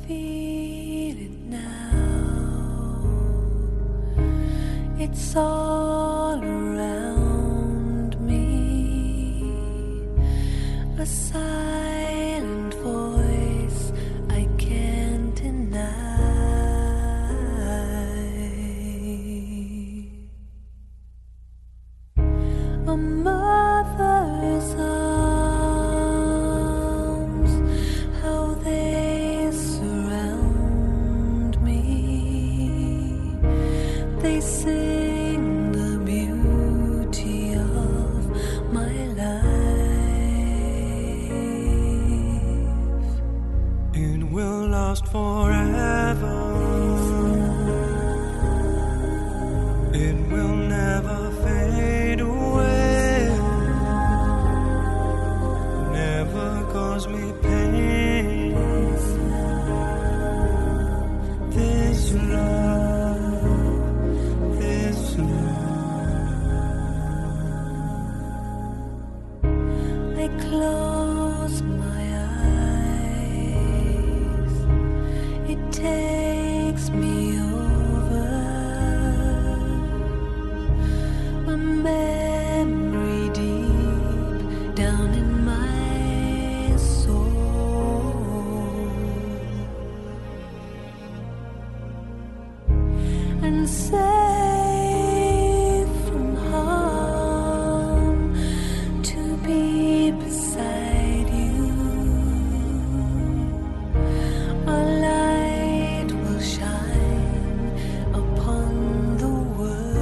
feel it now. It's all around me. A silent voice I can't deny. A mother's arms, how they surround me. They sing the beauty of my life. It will last forever. It will never fade away. Never cause me pain. This love, this love. I close my eyes. It takes me over. A memory deep down in my soul, and safe from harm to be beside you. A light will shine upon the world.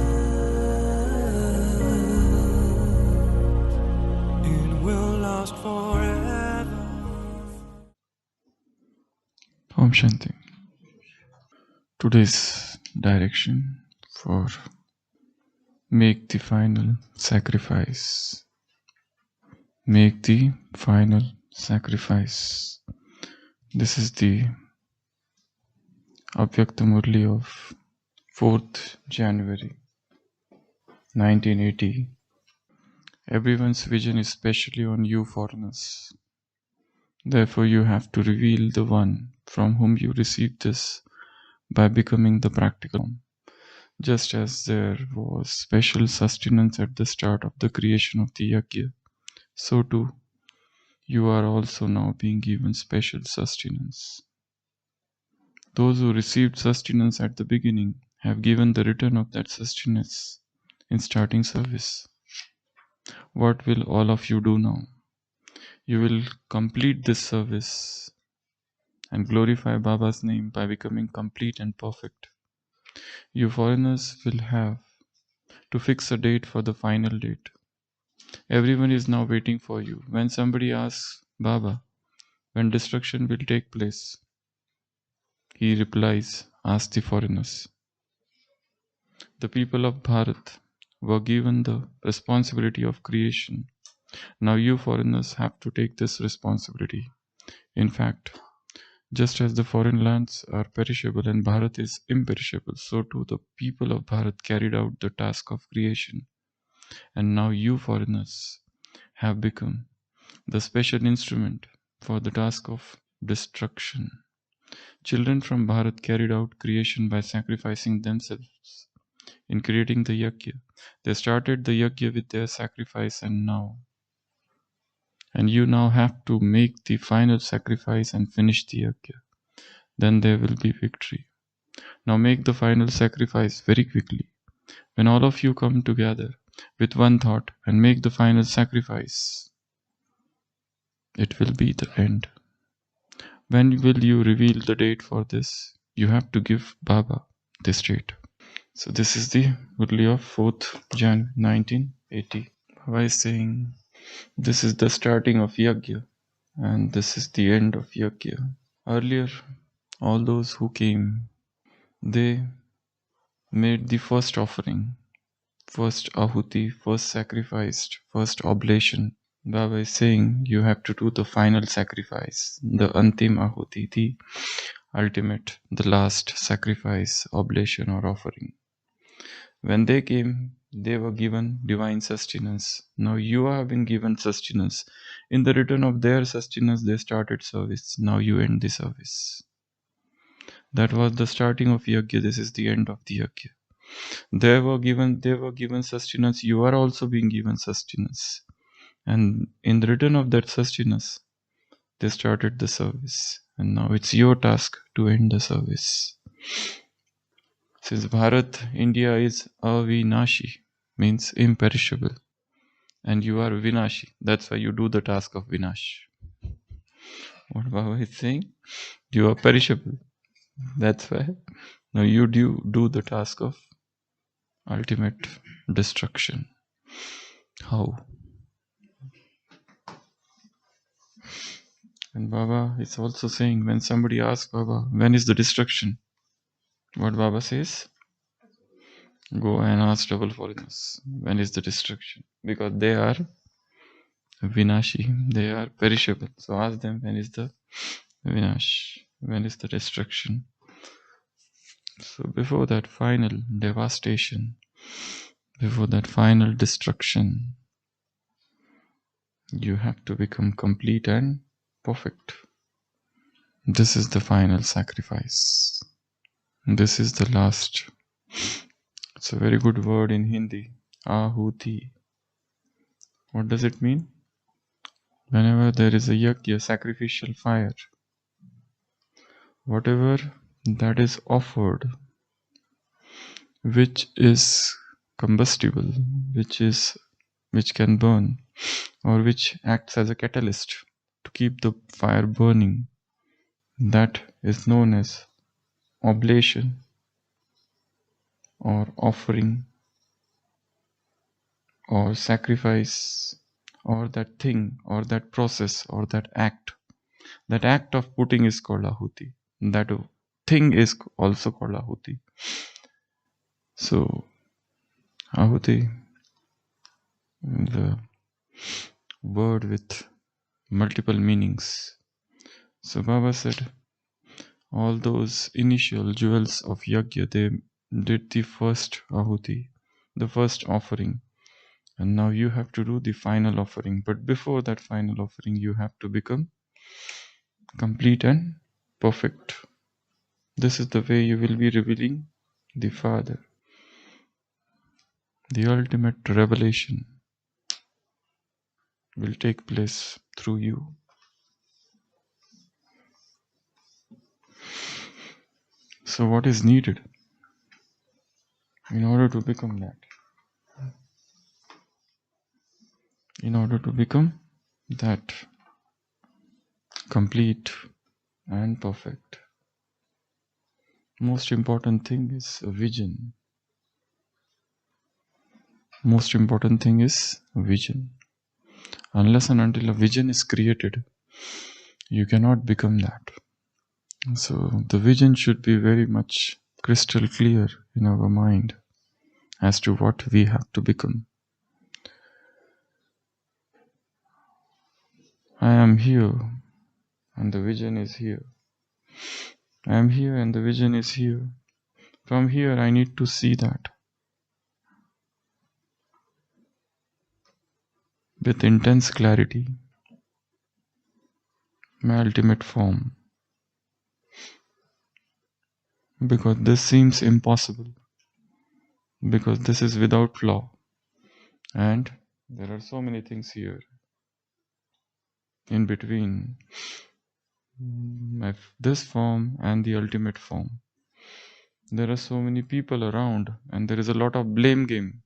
It will last forever. Om Shanti. Today's direction for make the final sacrifice. Make the final sacrifice. This is the Avyakta Murli of 4th January 1980. Everyone's vision is specially on you foreigners. Therefore you have to reveal the one from whom you received this by becoming the practical form. Just as there was special sustenance at the start of the creation of the yajna, so too you are also now being given special sustenance. Those who received sustenance at the beginning have given the return of that sustenance in starting service. What will all of you do now? You will complete this service and glorify Baba's name by becoming complete and perfect. You foreigners will have to fix a date for the final date. Everyone is now waiting for you. When somebody asks Baba when destruction will take place, he replies, ask the foreigners. The people of Bharat were given the responsibility of creation. Now you foreigners have to take this responsibility. In fact, just as the foreign lands are perishable and Bharat is imperishable, so too the people of Bharat carried out the task of creation. And now you foreigners have become the special instrument for the task of destruction. Children from Bharat carried out creation by sacrificing themselves in creating the yajna. They started the yajna with their sacrifice and you now have to make the final sacrifice and finish the yajna. Then there will be victory. Now make the final sacrifice very quickly. When all of you come together with one thought and make the final sacrifice, it will be the end. When will you reveal the date for this? You have to give Baba this date. So this is the Murli of 4th Jan 1980. Baba is saying, this is the starting of yajna and this is the end of yajna. Earlier, all those who came, they made the first offering, first ahuti, first sacrificed, first oblation. Baba is saying you have to do the final sacrifice, the antim ahuti, the ultimate, the last sacrifice, oblation or offering. When they came, they were given divine sustenance. Now you have been given sustenance. In the return of their sustenance, they started service. Now you end the service. That was the starting of yajna. This is the end of the yajna. They were given sustenance. You are also being given sustenance. And in return of that sustenance, they started the service. And now it's your task to end the service. Since Bharat, India is avinashi, means imperishable. And you are vinashi. That's why you do the task of vinash. What Baba is saying? You are perishable. That's why now you do the task of ultimate destruction. How? And Baba is also saying, when somebody asks Baba, when is the destruction? What Baba says? Go and ask trouble foreigners. When is the destruction? Because they are vinashi. They are perishable. So ask them, when is the vinash? When is the destruction? So before that final devastation, before that final destruction, you have to become complete and perfect. This is the final sacrifice. This is the last. It's a very good word in Hindi. Ahuti. What does it mean? Whenever there is a yajna, sacrificial fire, whatever that is offered, which is combustible, which can burn, or which acts as a catalyst to keep the fire burning, that is known as oblation or offering or sacrifice, or that thing or that process or that act. That act of putting is called ahuti. That thing is also called ahuti. So ahuti, the word with multiple meanings. So Baba said all those initial jewels of yajna, they did the first ahuti, the first offering. And now you have to do the final offering. But before that final offering, you have to become complete and perfect. This is the way you will be revealing the Father. The ultimate revelation will take place through you. So what is needed in order to become that? In order to become that complete and perfect, most important thing is a vision. Most important thing is a vision. Unless and until a vision is created, you cannot become that. So the vision should be very much crystal clear in our mind as to what we have to become. I am here and the vision is here. I am here and the vision is here. From here I need to see that with intense clarity, my ultimate form. Because this seems impossible. Because this is without flaw. And there are so many things here in between this form and the ultimate form. There are so many people around and there is a lot of blame game.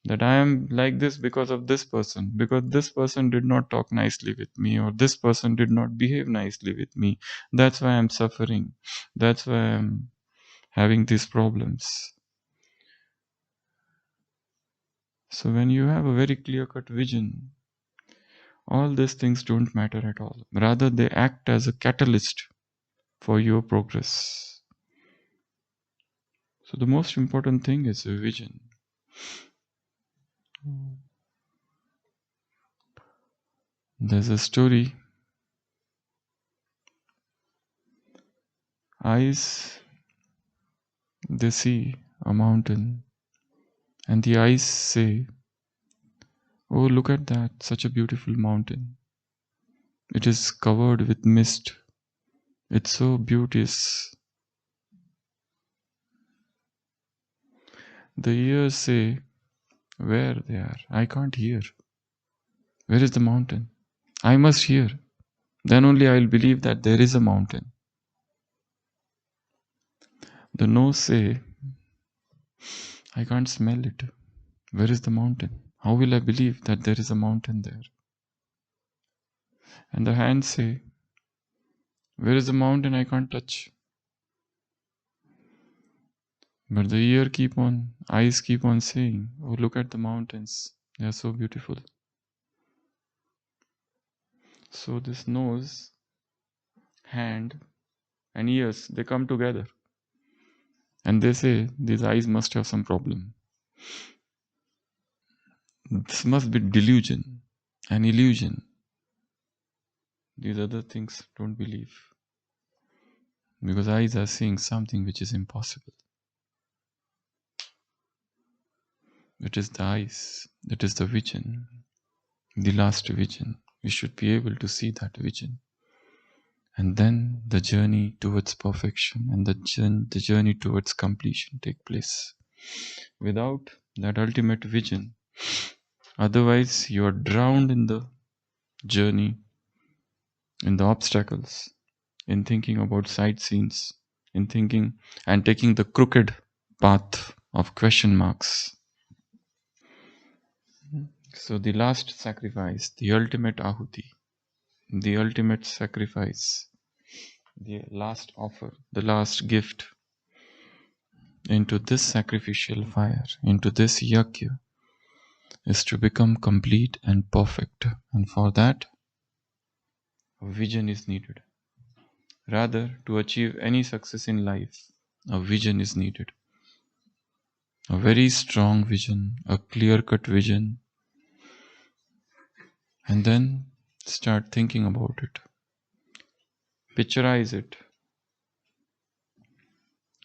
That I am like this because of this person, because this person did not talk nicely with me, or this person did not behave nicely with me. That's why I'm suffering. That's why I'm having these problems. So when you have a very clear-cut vision, all these things don't matter at all. Rather, they act as a catalyst for your progress. So the most important thing is a vision. There's a story. Eyes, they see a mountain, and the eyes say, "Oh, look at that, such a beautiful mountain. It is covered with mist. It's so beauteous. The ears say where they are. I can't hear. Where is the mountain? I must hear. Then only I will believe that there is a mountain. The nose say, I can't smell it. Where is the mountain? How will I believe that there is a mountain there? And the hands say, where is the mountain I can't touch? But the eyes keep on saying, oh, look at the mountains. They are so beautiful. So this nose, hand, and ears, they come together. And they say, these eyes must have some problem. This must be delusion, an illusion. These other things don't believe. Because eyes are seeing something which is impossible. It is the eyes, it is the vision, the last vision. We should be able to see that vision. And then the journey towards perfection and the journey towards completion take place. Without that ultimate vision, otherwise you are drowned in the journey, in the obstacles, in thinking about side scenes, in thinking and taking the crooked path of question marks. So the last sacrifice, the ultimate ahuti, the ultimate sacrifice, the last offer, the last gift into this sacrificial fire, into this yajna, is to become complete and perfect. And for that, a vision is needed. Rather, to achieve any success in life, a vision is needed. A very strong vision, a clear-cut vision. And then start thinking about it. Picturize it.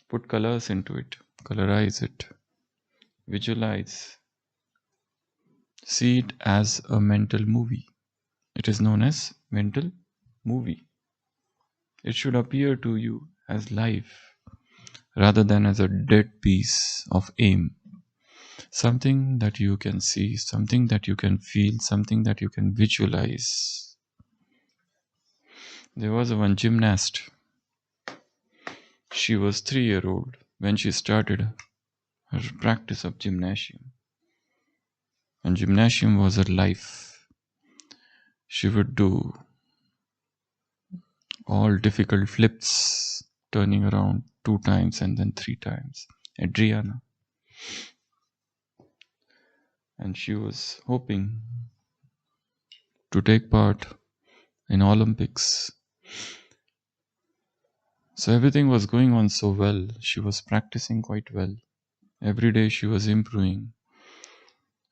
Put colors into it. Colorize it. Visualize. See it as a mental movie. It is known as mental movie. It should appear to you as life rather than as a dead piece of aim. Something that you can see, something that you can feel, something that you can visualize. There was one gymnast. She was 3 years old when she started her practice of gymnasium. And gymnasium was her life. She would do all difficult flips, turning around 2 times and then 3 times. Adriana. And she was hoping to take part in Olympics. So everything was going on so well. She was practicing quite well. Every day she was improving.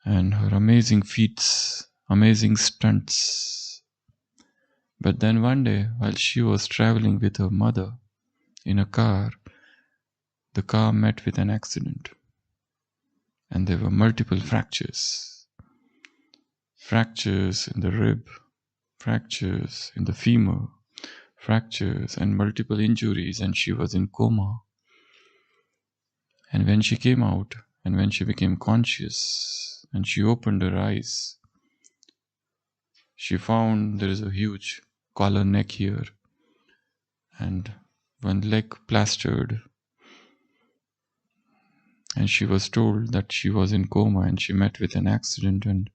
And her amazing feats, amazing stunts. But then one day, while she was traveling with her mother in a car, the car met with an accident. And there were multiple fractures. Fractures in the rib, fractures in the femur, fractures and multiple injuries, and she was in coma. And when she came out, and when she became conscious, and she opened her eyes, she found there is a huge collar neck here, and one leg plastered. And she was told that she was in coma and she met with an accident, and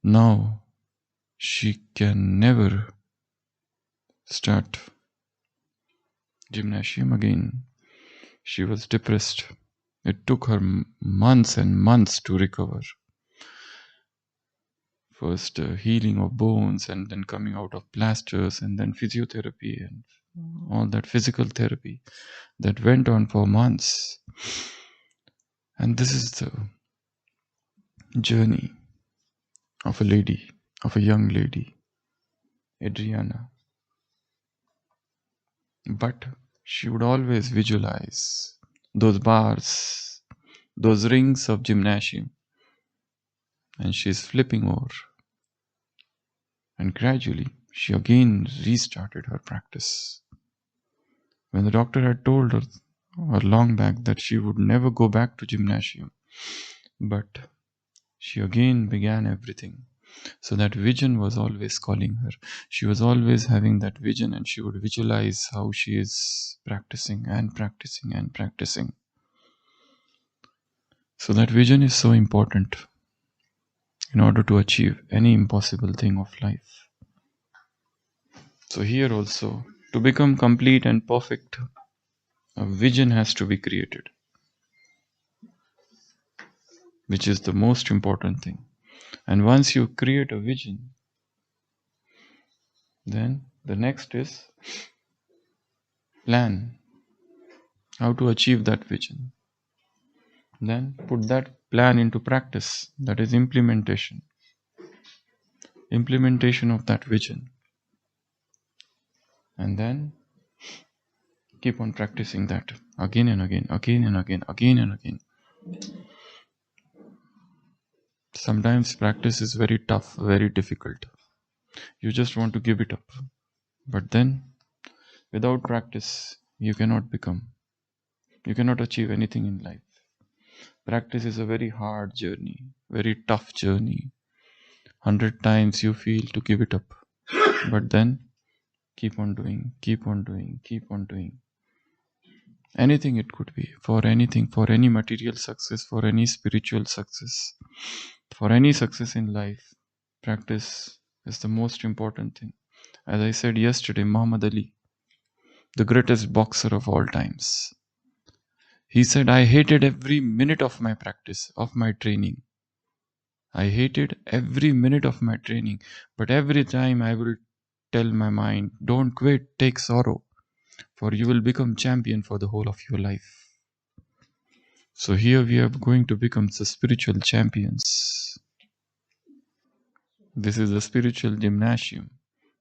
now she can never start gymnasium again. She was depressed. It took her months and months to recover. First healing of bones, and then coming out of plasters, and then physiotherapy and all that physical therapy that went on for months. And this is the journey of a lady, of a young lady, Adriana. But she would always visualize those bars, those rings of gymnasium, and she's flipping over. And gradually, she again restarted her practice. When the doctor had told her or long back that she would never go back to gymnasium. But she again began everything. So that vision was always calling her. She was always having that vision, and she would visualize how she is practicing and practicing and practicing. So that vision is so important in order to achieve any impossible thing of life. So here also, to become complete and perfect, a vision has to be created, which is the most important thing. And once you create a vision, then the next is plan how to achieve that vision. Then put that plan into practice. That is implementation. Implementation of that vision. And then keep on practicing that again and again, again and again, again and again. Sometimes practice is very tough, very difficult. You just want to give it up. But then, without practice, you cannot achieve anything in life. Practice is a very hard journey, very tough journey. 100 times you feel to give it up. But then, keep on doing, keep on doing, keep on doing. Anything it could be, for anything, for any material success, for any spiritual success, for any success in life, practice is the most important thing. As I said yesterday, Muhammad Ali, the greatest boxer of all times, he said, I hated every minute of my practice, of my training. I hated every minute of my training, but every time I will tell my mind, don't quit, take sorrow, for you will become champion for the whole of your life. So here we are going to become the spiritual champions. This is the spiritual gymnasium.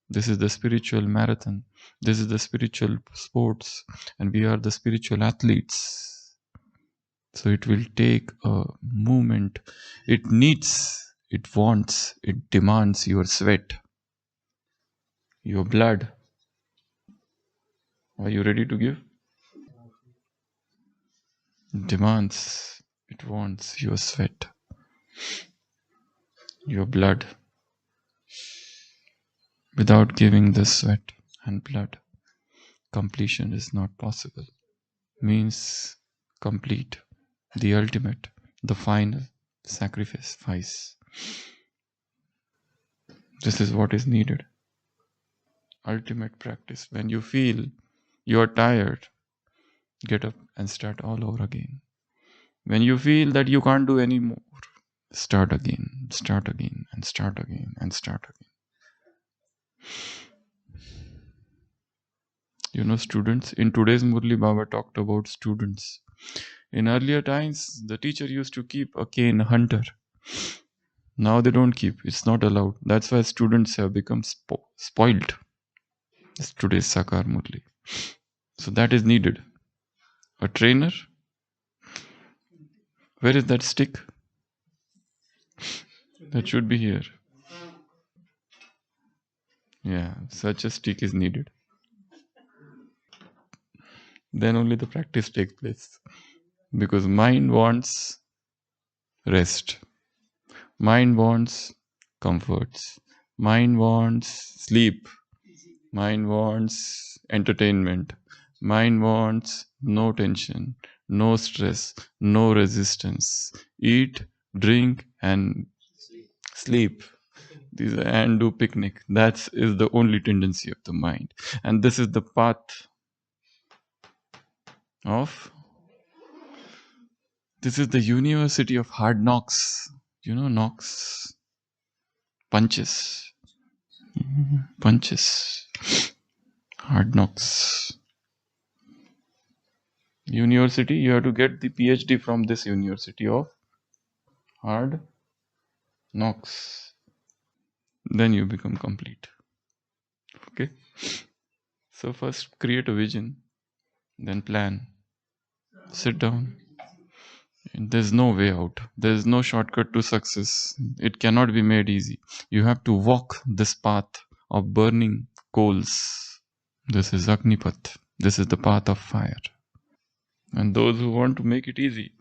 This is the spiritual marathon. This is the spiritual sports. And we are the spiritual athletes. So it will take a movement. It needs, it wants, it demands your sweat, your blood. Are you ready to give? It demands, it wants your sweat, your blood. Without giving the sweat and blood, completion is not possible. Means complete, the ultimate, the final sacrifice. This is what is needed. Ultimate practice. When you feel you are tired, get up and start all over again. When you feel that you can't do any more, start again, and start again, and start again. You know, students, in today's Murli Baba talked about students. In earlier times, the teacher used to keep a cane hunter. Now they don't keep. It's not allowed. That's why students have become spoiled. It's today's Sakar Murli. So that is needed. A trainer. Where is that stick? That should be here. Yeah, such a stick is needed. Then only the practice takes place. Because mind wants rest. Mind wants comforts. Mind wants sleep. Mind wants entertainment. Mind wants no tension, no stress, no resistance. Eat, drink, and sleep. And do picnic. That is the only tendency of the mind. And this is the path of, this is the university of hard knocks. You know, knocks. Punches. Punches. Hard knocks. University, you have to get the PhD from this university of hard knocks. Then you become complete. Okay? So first create a vision, then plan. Sit down. And there's no way out. There's no shortcut to success. It cannot be made easy. You have to walk this path of burning coals. This is Agnipath. This is the path of fire. And those who want to make it easy,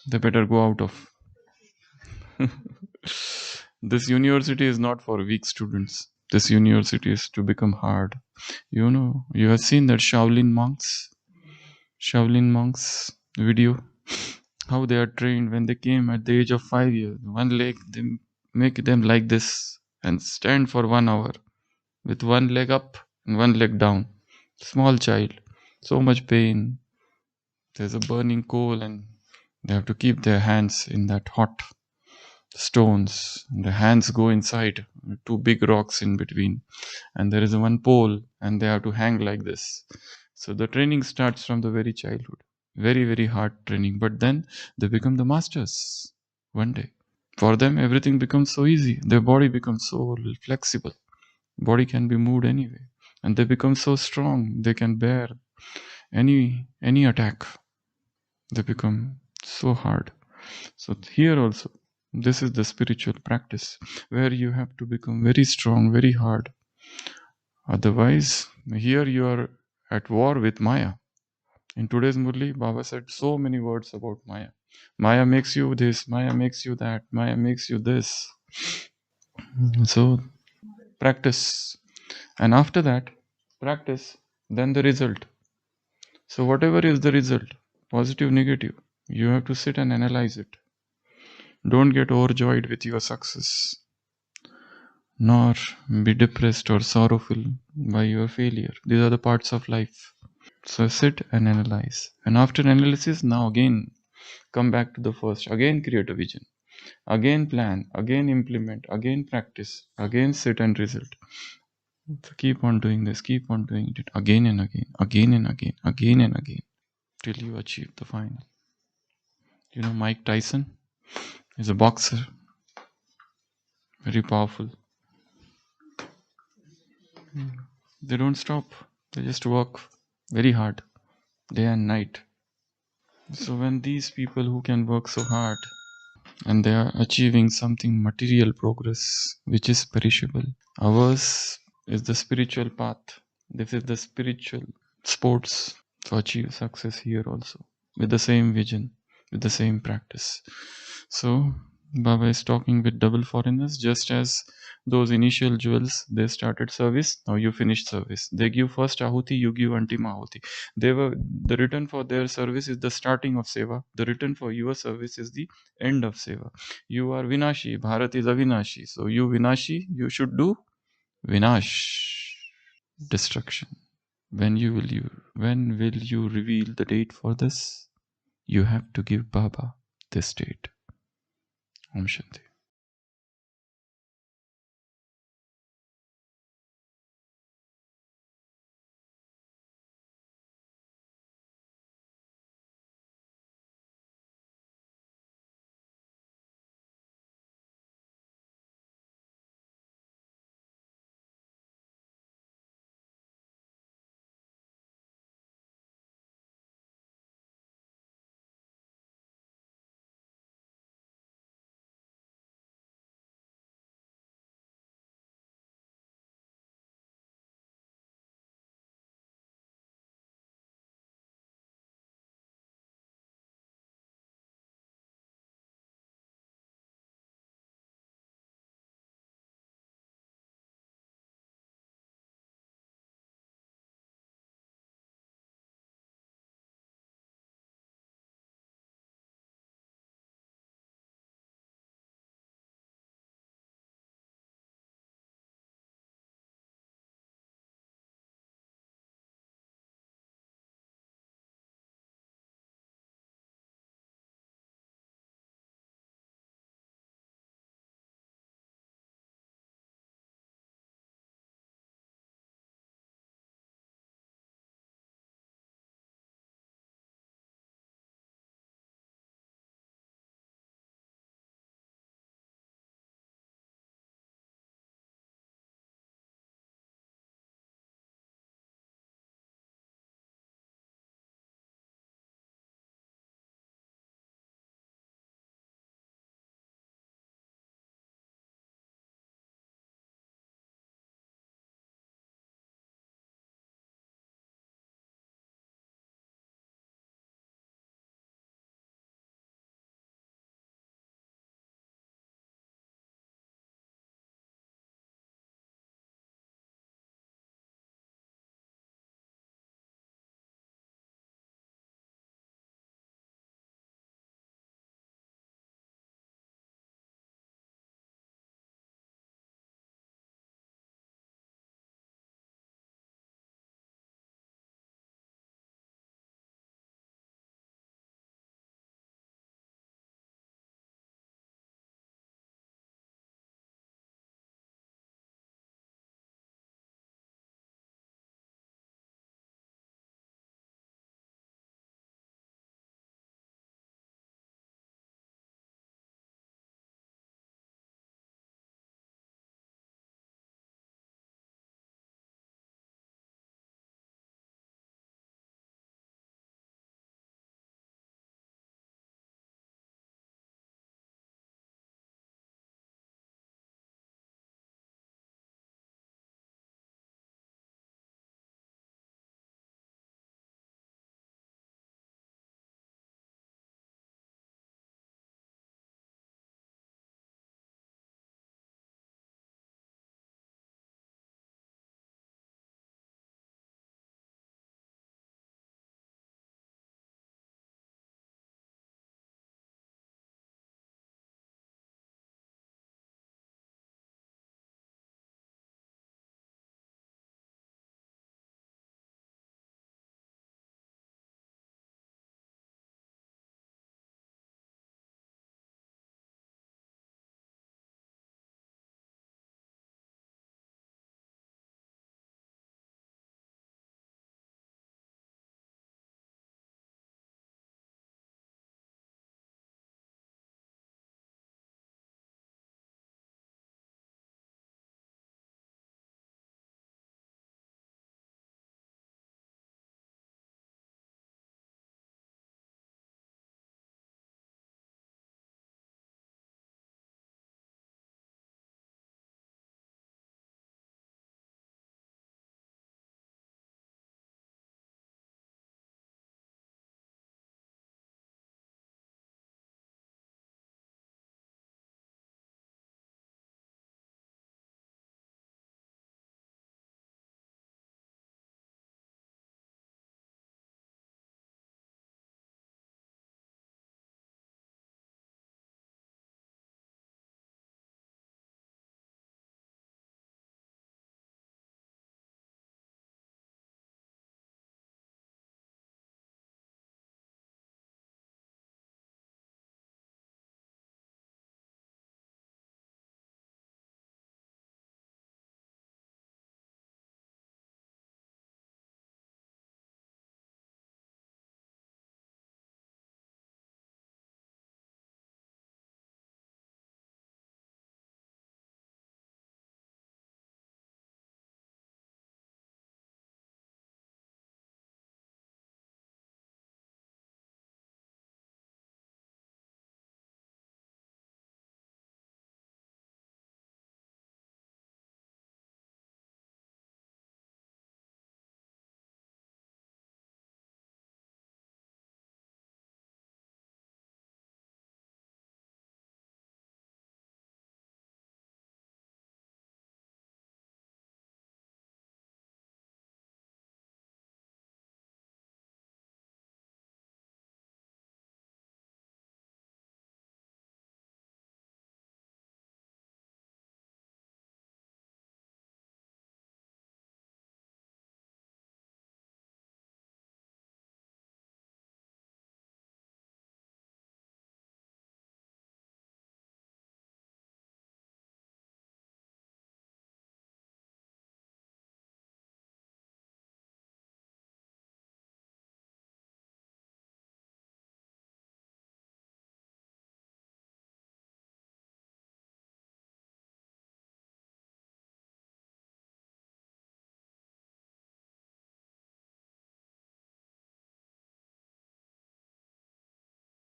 they better go out of. This university is not for weak students. This university is to become hard. You have seen that Shaolin monks video, how they are trained when they came at the age of 5 years. One leg, they make them like this and stand for 1 hour with one leg up and one leg down. Small child, so much pain. There's a burning coal, and they have to keep their hands in that hot stones. The hands go inside, two big rocks in between, and there is one pole, and they have to hang like this. So the training starts from the very childhood. Very, very hard training, but then they become the masters one day. For them, everything becomes so easy. Their body becomes so flexible. Body can be moved anyway, and they become so strong. They can bear any attack. They become so hard. So here also, this is the spiritual practice where you have to become very strong, very hard. Otherwise, here you are at war with Maya. In today's Murli, Baba said so many words about Maya. Maya makes you this, Maya makes you that, Maya makes you this. So practice. And after that, practice, then the result. So whatever is the result, positive, negative, you have to sit and analyze it. Don't get overjoyed with your success, nor be depressed or sorrowful by your failure. These are the parts of life. So sit and analyze. And after analysis, now again come back to the first. Again create a vision. Again plan. Again implement. Again practice. Again sit and result. So keep on doing this. Keep on doing it again and again. Again and again. Again and again. Till you achieve the final. Mike Tyson is a boxer. Very powerful. They don't stop. They just work very hard, day and night. So when these people who can work so hard and they are achieving something material progress which is perishable, ours is the spiritual path. This is the spiritual sports to achieve success here also with the same vision, with the same practice. So Baba is talking with double foreigners, just as those initial jewels, they started service, now you finish service. They give first ahuti, you give antima ahuti. The return for their service is the starting of seva. The return for your service is the end of seva. You are Vinashi, Bharat is Avinashi. So you Vinashi, you should do Vinash, destruction. When will you reveal the date for this? You have to give Baba this date. Om Shanti.